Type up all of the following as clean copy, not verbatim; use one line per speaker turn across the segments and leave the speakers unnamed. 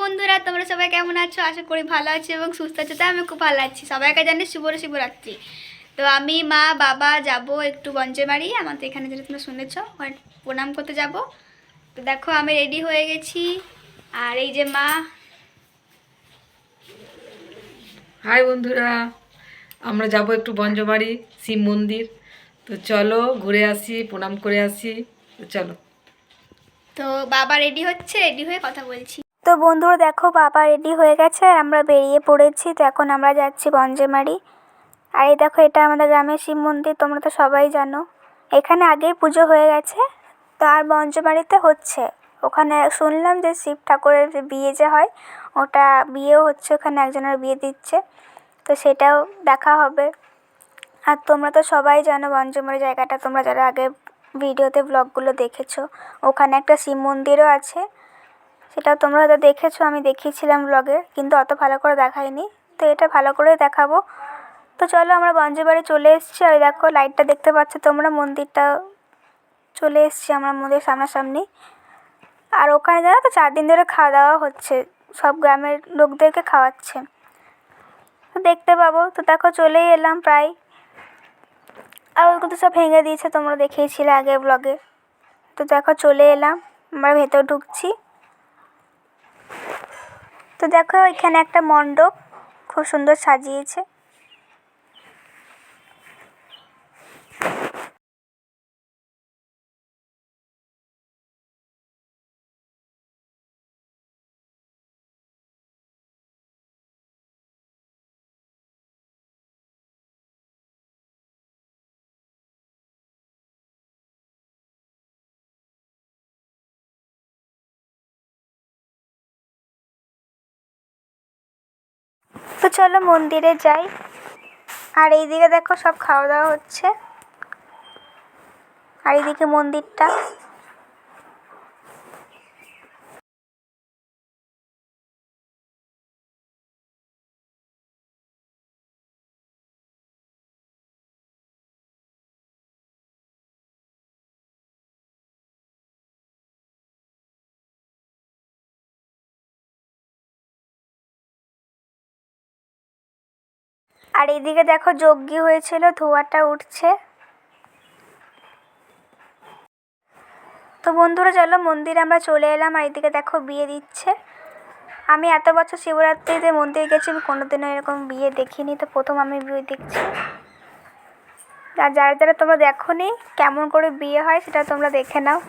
বন্ধুরা, তোমরা সবাই কেমন আছো? আশা করি ভালো আছো এবং সুস্থ আছো। তাই আমি খুব ভালো আছি। সবাইকে জানি শিবরাত্রি। তো আমি মা বাবা যাব একটু বঞ্চেমারি, আমাদের এখানে যেটা তোমরা শুনেছো, প্রণাম করতে যাব। তো দেখো আমি রেডি হয়ে গেছি, আর এই যে মা।
হাই বন্ধুরা, আমরা যাব একটু বঞ্জমারি শিব মন্দির। তো চলো ঘুরে আসি, প্রণাম করে আসি। তো চলো।
তো বাবা রেডি হচ্ছে, রেডি হয়ে কথা বলছি। তো বন্ধুরা দেখো, বাবা রেডি হয়ে গেছে আর আমরা বেরিয়ে পড়েছি। তো এখন আমরা যাচ্ছি বঞ্চেমারি। আর এই দেখো, এটা আমাদের গ্রামের শিব মন্দির, তোমরা তো সবাই জানো। এখানে আগেই পুজো হয়ে গেছে, তো আর বঞ্চমারিতে হচ্ছে। ওখানে শুনলাম যে শিব ঠাকুরের যে বিয়ে যে হয়, ওটা বিয়েও হচ্ছে, ওখানে একজনের বিয়ে দিচ্ছে। তো সেটাও দেখা হবে। আর তোমরা তো সবাই জানো বঞ্চমারি জায়গাটা, তোমরা যারা আগে ভিডিওতে ব্লগগুলো দেখেছো, ওখানে একটা শিব মন্দিরও আছে। সেটাও তোমরা হয়তো দেখেছো, আমি দেখিয়েছিলাম ব্লগে, কিন্তু অত ভালো করে দেখাইনি। তো এটা ভালো করে দেখাবো। তো চলো, আমরা বঞ্চমারি চলে এসেছি। আর দেখো লাইটটা দেখতে পাচ্ছ তোমরা, মন্দিরটা চলে এসেছি আমরা মন্দির সামনাসামনি। আর ওখানে জানো তো 4 দিন ধরে খাওয়া দাওয়া হচ্ছে, সব গ্রামের লোকদেরকে খাওয়াচ্ছে। তো দেখতে পাবো। তো দেখো চলেই এলাম প্রায়। আর ওইগুলো তো সব ভেঙে দিয়েছে, তোমরা দেখিয়েছিলে আগে ব্লগে। তো দেখো চলে এলাম, আমরা ভেতর ঢুকছি। তো দেখো এখানে একটা মণ্ডপ খুব সুন্দর সাজিয়েছে। তো চলো মন্দিরে যাই। আর এইদিকে দেখো সব খাওয়া দাওয়া হচ্ছে, আর এইদিকে মন্দিরটা। আর এইদিকে দেখো যজ্ঞ হয়েছিল, ধোঁয়াটা উঠছে। তো বন্ধুরা চলো মন্দিরে আমরা চলে এলাম। আর এইদিকে দেখো বিয়ে দিচ্ছে। আমি এত বছর শিবরাত্রিতে মন্দির গেছি, আমি কোনোদিনও এরকম বিয়ে দেখিনি, তো প্রথম আমি বিয়ে দেখছি। আর যারা যারা তোমরা দেখোনি কেমন করে বিয়ে হয়, সেটা তোমরা দেখে নাও।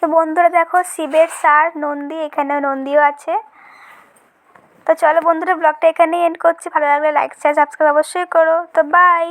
তো বন্ধুরা দেখো শিবের সার নন্দী, এখানে নন্দীও আছে। তো চলো বন্ধুরা, ব্লগটা এখানেই এন্ড করছি। ভালো লাগলে লাইক শেয়ার সাবস্ক্রাইব অবশ্যই করো। তো বাই।